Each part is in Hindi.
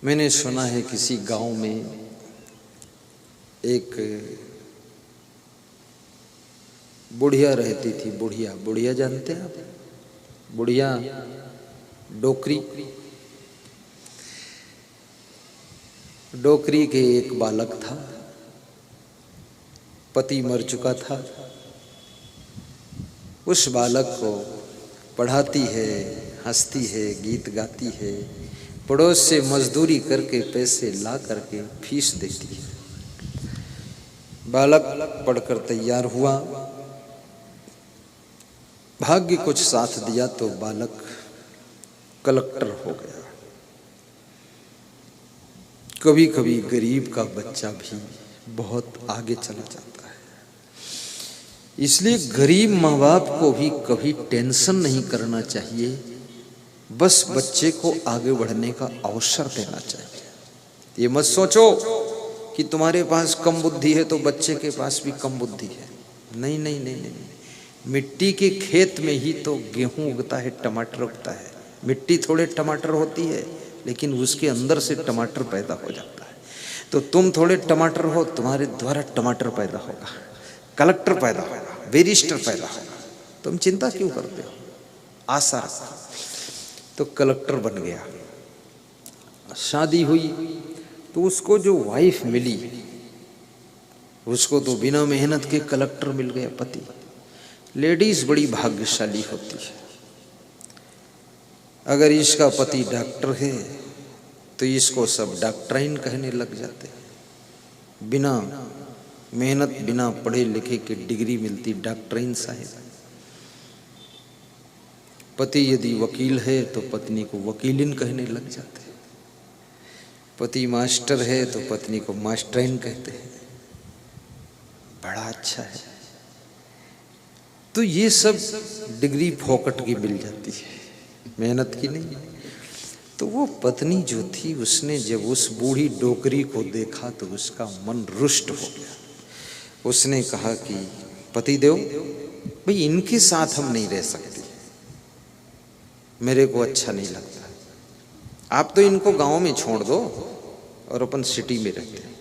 मैंने सुना है किसी गांव में एक बुढ़िया रहती थी। बुढ़िया बुढ़िया जानते हैं आप? बुढ़िया डोकरी। डोकरी के एक बालक था, पति मर चुका था। उस बालक को पढ़ाती है, हंसती है, गीत गाती है, पड़ोस से मजदूरी करके पैसे ला करके फीस देती है। बालक पढ़कर तैयार हुआ, भाग्य कुछ साथ दिया तो बालक कलेक्टर हो गया। कभी कभी गरीब का बच्चा भी बहुत आगे चला जाता है। इसलिए गरीब माँ बाप को भी कभी टेंशन नहीं करना चाहिए, बस बच्चे को आगे बढ़ने का अवसर देना चाहिए। ये मत सोचो कि तुम्हारे पास कम बुद्धि है तो बच्चे के पास भी कम बुद्धि है। नहीं नहीं नहीं नहीं, मिट्टी के खेत में ही तो गेहूं उगता है, टमाटर उगता है। मिट्टी थोड़े टमाटर होती है, लेकिन उसके अंदर से टमाटर पैदा हो जाता है। तो तुम थोड़े टमाटर हो, तुम्हारे द्वारा टमाटर पैदा होगा, कलेक्टर पैदा होगा, बैरिस्टर पैदा होगा। तुम चिंता क्यों करते हो? आशा रखो। तो कलेक्टर बन गया। शादी हुई तो उसको जो वाइफ मिली, उसको तो बिना मेहनत के कलेक्टर मिल गया पति। लेडीज बड़ी भाग्यशाली होती है। अगर इसका पति डॉक्टर है तो इसको सब डॉक्टराइन कहने लग जाते हैं। बिना मेहनत, बिना पढ़े लिखे के डिग्री मिलती डॉक्टराइन साहिब। पति यदि वकील है तो पत्नी को वकीलिन कहने लग जाते हैं। पति मास्टर है तो पत्नी को मास्टराइन कहते हैं। बड़ा अच्छा है। तो ये सब डिग्री फोकट की मिल जाती है, मेहनत की नहीं। तो वो पत्नी जो थी, उसने जब उस बूढ़ी डोकरी को देखा तो उसका मन रुष्ट हो गया। उसने कहा कि पतिदेव, भाई इनके साथ हम नहीं रह सकते, मेरे को अच्छा नहीं लगता। आप तो इनको गांव में छोड़ दो और अपन सिटी में रहते हैं।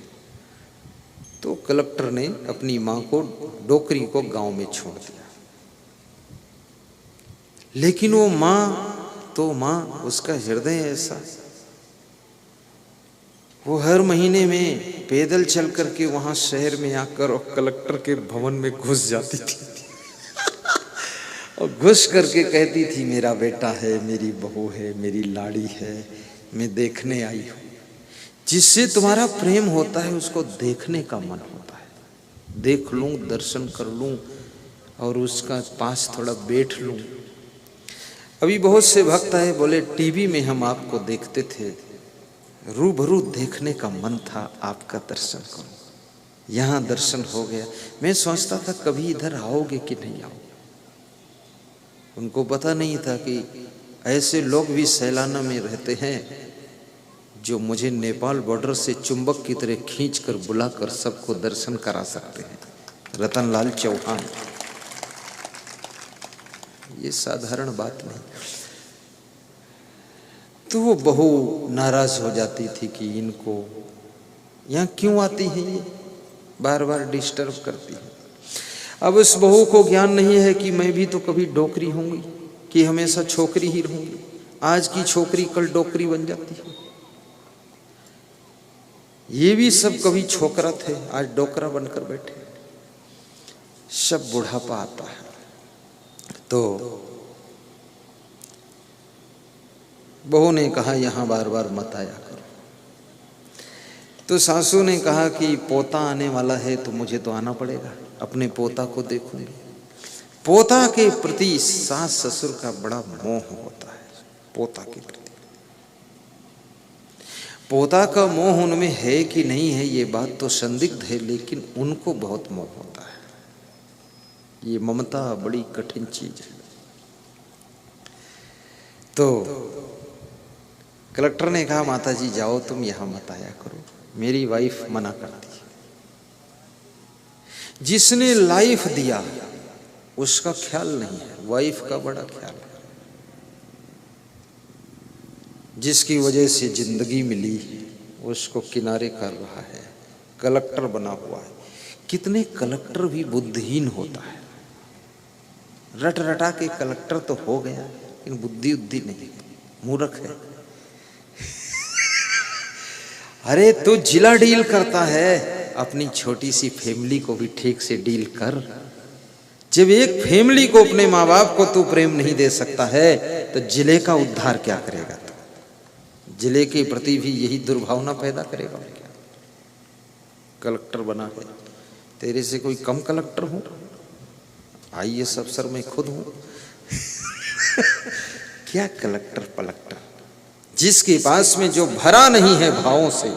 तो कलेक्टर ने अपनी माँ को, डोकरी को गांव में छोड़ दिया। लेकिन वो माँ तो माँ, उसका हृदय ऐसा, वो हर महीने में पैदल चल करके वहां शहर में आकर और कलेक्टर के भवन में घुस जाती थी और घुस करके कहती थी, मेरा बेटा है, मेरी बहू है, मेरी लाड़ी है, मैं देखने आई हूं। जिससे तुम्हारा प्रेम होता है उसको देखने का मन होता है। देख लूं, दर्शन कर लूं और उसका पास थोड़ा बैठ लूं। अभी बहुत से भक्त आए, बोले टीवी में हम आपको देखते थे, रूबरू देखने का मन था, आपका दर्शन करूं। यहाँ दर्शन हो गया। मैं सोचता था कभी इधर आओगे कि नहीं आओगे। उनको पता नहीं था कि ऐसे लोग भी सैलाना में रहते हैं जो मुझे नेपाल बॉर्डर से चुंबक की तरह खींच कर बुलाकर सबको दर्शन करा सकते हैं। रतनलाल चौहान, ये साधारण बात नहीं। तो वो बहू नाराज हो जाती थी कि इनको यहाँ क्यों आती है, ये बार बार डिस्टर्ब करती है। अब उस बहू को ज्ञान नहीं है कि मैं भी तो कभी डोकरी होंगी, कि हमेशा छोकरी ही रहूंगी। आज की छोकरी कल डोकरी बन जाती है। ये भी सब कभी छोकरा थे, आज डोकरा बनकर बैठे। सब बुढ़ापा आता है तो बहू ने कहा, यहां बार बार मत आया करो। तो सासू ने कहा कि पोता आने वाला है तो मुझे तो आना पड़ेगा, अपने पोता को देखूंगी। पोता के प्रति सास ससुर का बड़ा मोह होता है। पोता के प्रति, पोता का मोह उनमें है कि नहीं है ये बात तो संदिग्ध है, लेकिन उनको बहुत मोह होता है। ये ममता बड़ी कठिन चीज है। तो कलेक्टर ने कहा, माता जी जाओ, तुम यहां मत आया करो, मेरी वाइफ मना करती है। जिसने लाइफ दिया उसका ख्याल नहीं है, वाइफ का बड़ा ख्याल है। जिसकी वजह से जिंदगी मिली उसको किनारे कर रहा है, कलेक्टर बना हुआ है। कितने कलेक्टर भी बुद्धिहीन होता है, रट रटा के कलेक्टर तो हो गया लेकिन बुद्धि उद्धि नहीं, मूर्ख है। अरे तो जिला डील करता है, अपनी छोटी सी फैमिली को भी ठीक से डील कर। जब एक फैमिली को, अपने माँ बाप को तू प्रेम नहीं दे सकता है तो जिले का उद्धार क्या करेगा तू? जिले के प्रति भी यही दुर्भावना पैदा करेगा क्या? कलेक्टर बना है, तेरे से कोई कम कलेक्टर हूं? IAS अफसर मैं खुद हूं। क्या कलेक्टर पलक्टर, जिसके पास में जो भरा नहीं है भावों से,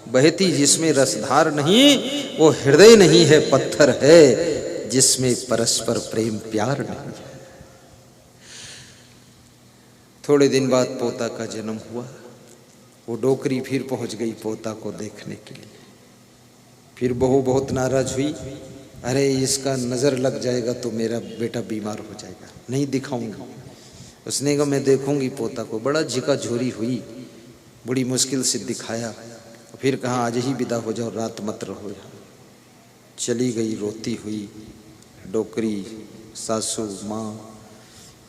बहती जिसमें रसधार नहीं, वो हृदय नहीं है, पत्थर है जिसमें परस्पर प्रेम प्यार नहीं है। थोड़े दिन बाद पोता का जन्म हुआ। वो डोकरी फिर पहुंच गई पोता को देखने के लिए। फिर बहू बहुत नाराज हुई, अरे इसका नजर लग जाएगा तो मेरा बेटा बीमार हो जाएगा, नहीं दिखाऊंगा। उसने कहा मैं देखूंगी पोता को। बड़ा झिका झोरी हुई, बड़ी मुश्किल से दिखाया, फिर कहा आज ही विदा हो जाओ, रात मत रहो यहाँ। चली गई रोती हुई डोकरी, सासू माँ,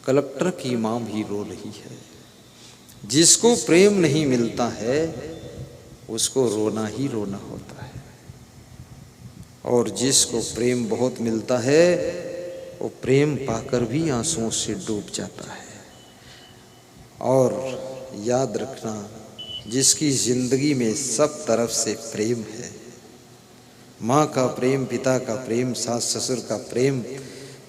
कलेक्टर की माँ भी रो रही है। जिसको प्रेम नहीं मिलता है उसको रोना ही रोना होता है, और जिसको प्रेम बहुत मिलता है वो प्रेम पाकर भी आंसुओं से डूब जाता है। और याद रखना, जिसकी जिंदगी में सब तरफ से प्रेम है, माँ का प्रेम, पिता का प्रेम, सास ससुर का प्रेम,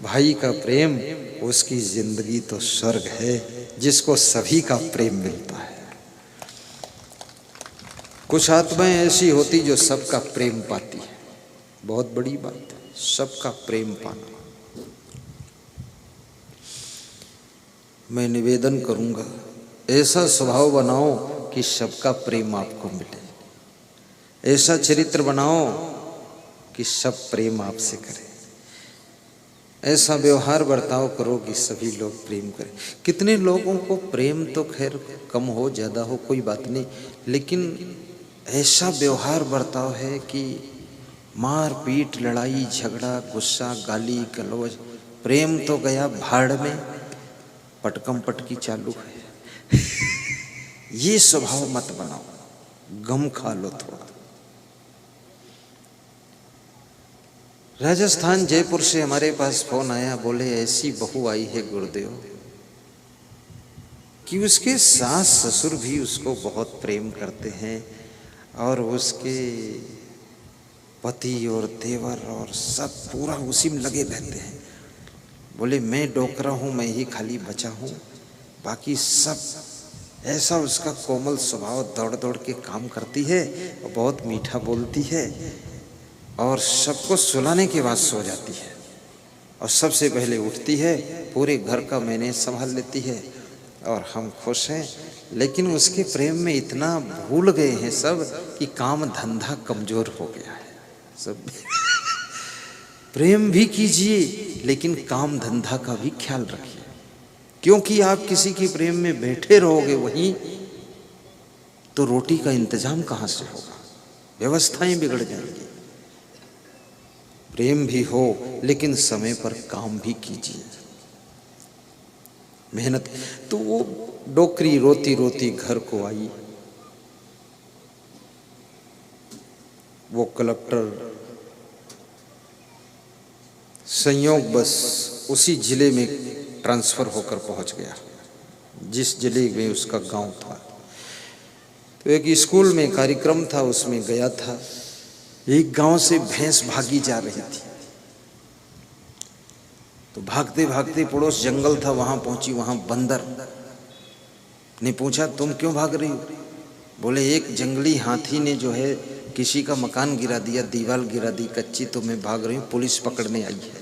भाई का प्रेम, उसकी जिंदगी तो स्वर्ग है। जिसको सभी का प्रेम मिलता है। कुछ आत्माएं ऐसी होती जो सबका प्रेम पाती है, बहुत बड़ी बात है सबका प्रेम पाना। मैं निवेदन करूंगा, ऐसा स्वभाव बनाओ कि सबका प्रेम आपको मिले, ऐसा चरित्र बनाओ कि सब प्रेम आपसे करें, ऐसा व्यवहार बर्ताव करो कि सभी लोग प्रेम करें। कितने लोगों को प्रेम तो खैर कम हो ज़्यादा हो कोई बात नहीं, लेकिन ऐसा व्यवहार बर्ताव है कि मार पीट, लड़ाई झगड़ा, गुस्सा, गाली गलौज, प्रेम तो गया भाड़ में, पटकम पटकी चालू है। ये स्वभाव मत बनाओ, गम खा लो थोड़ा। राजस्थान जयपुर से हमारे पास फोन आया, बोले ऐसी बहू आई है गुरुदेव कि उसके सास ससुर भी उसको बहुत प्रेम करते हैं, और उसके पति और देवर और सब पूरा उसी में लगे रहते हैं। बोले मैं डोकरा हूँ, मैं ही खाली बचा हूँ, बाकी सब ऐसा उसका कोमल स्वभाव, दौड़ दौड़ के काम करती है और बहुत मीठा बोलती है, और सबको सुलाने के बाद सो जाती है, और सबसे पहले उठती है, पूरे घर का मैनेज संभाल लेती है, और हम खुश हैं। लेकिन उसके प्रेम में इतना भूल गए हैं सब कि काम धंधा कमजोर हो गया है सब। प्रेम भी कीजिए लेकिन काम धंधा का भी ख्याल रखिए, क्योंकि आप किसी के प्रेम में बैठे रहोगे वहीं तो रोटी का इंतजाम कहाँ से होगा, व्यवस्थाएं बिगड़ जाएंगी। प्रेम भी हो लेकिन समय पर काम भी कीजिए, मेहनत। तो वो डोकरी रोती रोती घर को आई। वो कलेक्टर संयोग बस उसी जिले में ट्रांसफर होकर पहुंच गया जिस जिले में उसका गांव था। तो एक स्कूल में कार्यक्रम था, उसमें गया था। एक गांव से भैंस भागी जा रही थी, तो भागते भागते पड़ोस जंगल था, वहां पहुंची। वहां बंदर ने पूछा तुम क्यों भाग रही हो? बोले एक जंगली हाथी ने जो है किसी का मकान गिरा दिया, दीवार गिरा दी कच्ची, तो मैं भाग रही हूँ, पुलिस पकड़ने आई है।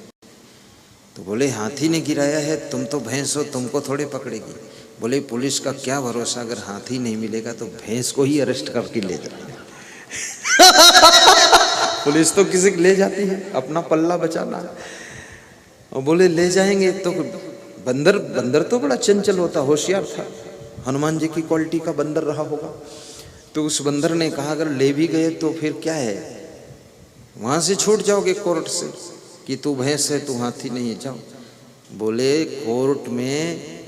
तो बोले हाथी ने गिराया है, तुम तो भैंस हो, तुमको थोड़े पकड़ेगी। बोले पुलिस का क्या भरोसा, अगर हाथी नहीं मिलेगा तो भैंस को ही अरेस्ट करके ले जाएंगे। पुलिस तो किसी को ले जाती है, अपना पल्ला बचाना है। और बोले ले जाएंगे तो बंदर तो बड़ा चंचल होता, होशियार था। हनुमान जी की क्वालिटी का बंदर रहा होगा। तो उस बंदर ने कहा अगर ले भी गए तो फिर क्या है, वहां से छूट जाओगे कोर्ट से कि तू भैंस है तू हाथी नहीं, जाओ। बोले कोर्ट में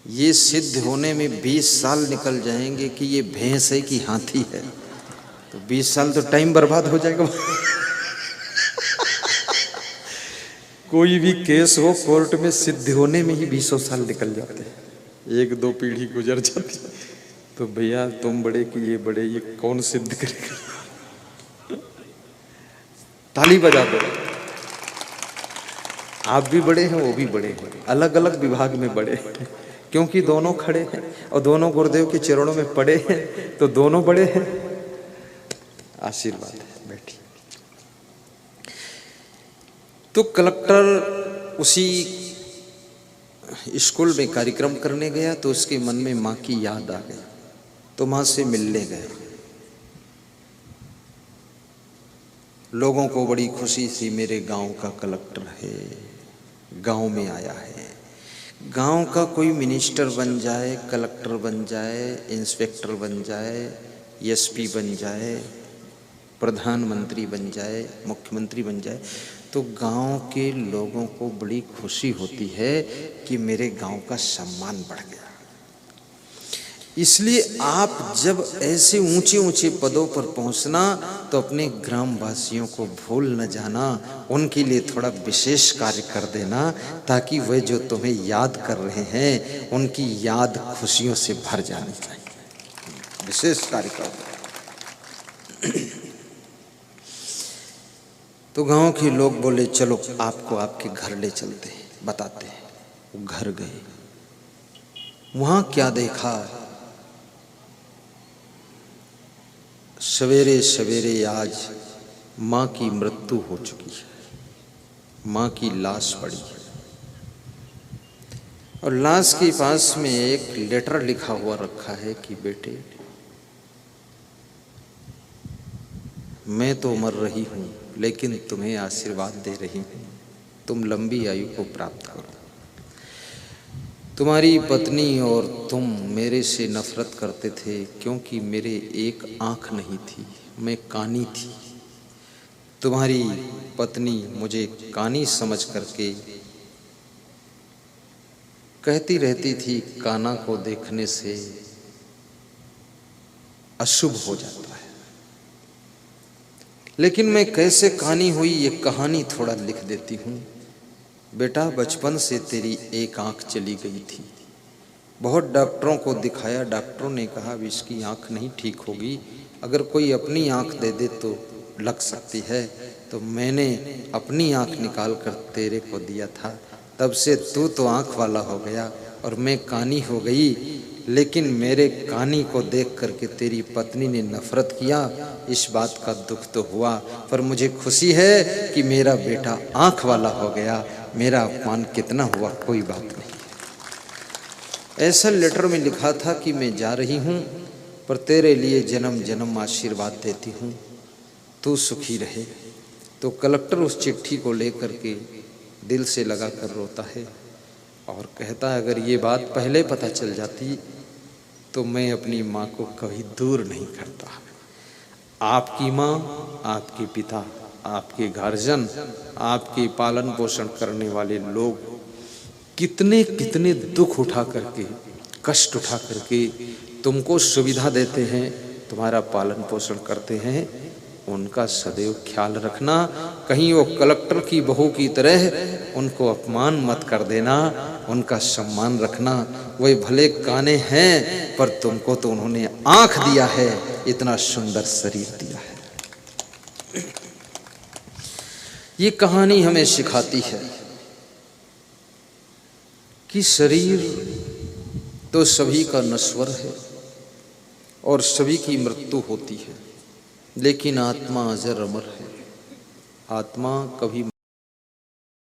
ये सिद्ध होने में 20 साल निकल जाएंगे कि ये भैंस है कि हाथी है, तो 20 साल तो टाइम बर्बाद हो जाएगा। कोई भी केस हो कोर्ट में सिद्ध होने में ही 20 साल निकल जाते हैं, 1-2 पीढ़ी गुजर जाती। तो भैया तुम बड़े कि ये बड़े, ये कौन सिद्ध करेगा। ताली बजा दो। आप भी बड़े हैं वो भी बड़े हैं, अलग अलग विभाग में बड़े हैं, क्योंकि दोनों खड़े हैं और दोनों गुरुदेव के चरणों में पड़े हैं, तो दोनों बड़े हैं। आशीर्वाद है। बैठी। तो कलेक्टर उसी स्कूल में कार्यक्रम करने गया तो उसके मन में माँ की याद आ गई, तो माँ से मिलने गया। लोगों को बड़ी खुशी थी, मेरे गांव का कलेक्टर है, गांव में आया है। गांव का कोई मिनिस्टर बन जाए, कलेक्टर बन जाए, इंस्पेक्टर बन जाए, एसपी बन जाए, प्रधानमंत्री बन जाए, मुख्यमंत्री बन जाए, तो गांव के लोगों को बड़ी खुशी होती है कि मेरे गांव का सम्मान बढ़ गया। इसलिए आप जब ऐसे ऊंचे ऊंचे पदों पर पहुंचना तो अपने ग्रामवासियों को भूल न जाना, उनके लिए थोड़ा विशेष कार्य कर देना, ताकि वे जो तुम्हें याद कर रहे हैं उनकी याद खुशियों से भर जानी चाहिए। विशेष कार्य कर दो। तो गांव के लोग बोले चलो आपको आपके घर ले चलते हैं, बताते हैं। वो घर गए, वहां क्या देखा, सवेरे सवेरे आज माँ की मृत्यु हो चुकी है, माँ की लाश पड़ी है और लाश के पास में एक लेटर लिखा हुआ रखा है कि बेटे मैं तो मर रही हूँ लेकिन तुम्हें आशीर्वाद दे रही हूँ, तुम लंबी आयु को प्राप्त करो। तुम्हारी पत्नी और तुम मेरे से नफरत करते थे क्योंकि मेरे एक आँख नहीं थी, मैं कानी थी। तुम्हारी पत्नी मुझे कानी समझ करके कहती रहती थी काना को देखने से अशुभ हो जाता है, लेकिन मैं कैसे कानी हुई ये कहानी थोड़ा लिख देती हूँ। बेटा बचपन से तेरी एक आंख चली गई थी, बहुत डॉक्टरों को दिखाया, डॉक्टरों ने कहा अब इसकी आंख नहीं ठीक होगी, अगर कोई अपनी आंख दे दे तो लग सकती है। तो मैंने अपनी आंख निकाल कर तेरे को दिया था, तब से तू तो आंख वाला हो गया और मैं कानी हो गई। लेकिन मेरे कानी को देख करके तेरी पत्नी ने नफरत किया, इस बात का दुख तो हुआ, पर मुझे खुशी है कि मेरा बेटा आंख वाला हो गया। मेरा अपमान कितना हुआ कोई बात नहीं। ऐसा लेटर में लिखा था कि मैं जा रही हूँ पर तेरे लिए जन्म जन्म आशीर्वाद देती हूँ, तू सुखी रहे। तो कलेक्टर उस चिट्ठी को लेकर के दिल से लगा कर रोता है और कहता है अगर ये बात पहले पता चल जाती तो मैं अपनी माँ को कभी दूर नहीं करता। आपकी माँ, आपके पिता, आपके गार्जियन, आपके पालन पोषण करने वाले लोग कितने कितने दुख उठा करके, कष्ट उठा करके तुमको सुविधा देते हैं, तुम्हारा पालन पोषण करते हैं, उनका सदैव ख्याल रखना। कहीं वो कलेक्टर की बहू की तरह उनको अपमान मत कर देना, उनका सम्मान रखना। वे भले काने हैं पर तुमको तो उन्होंने आंख दिया है, इतना सुंदर शरीर दिया है। ये कहानी हमें सिखाती है कि शरीर तो सभी का नश्वर है और सभी की मृत्यु होती है, लेकिन आत्मा अजर अमर है। आत्मा कभी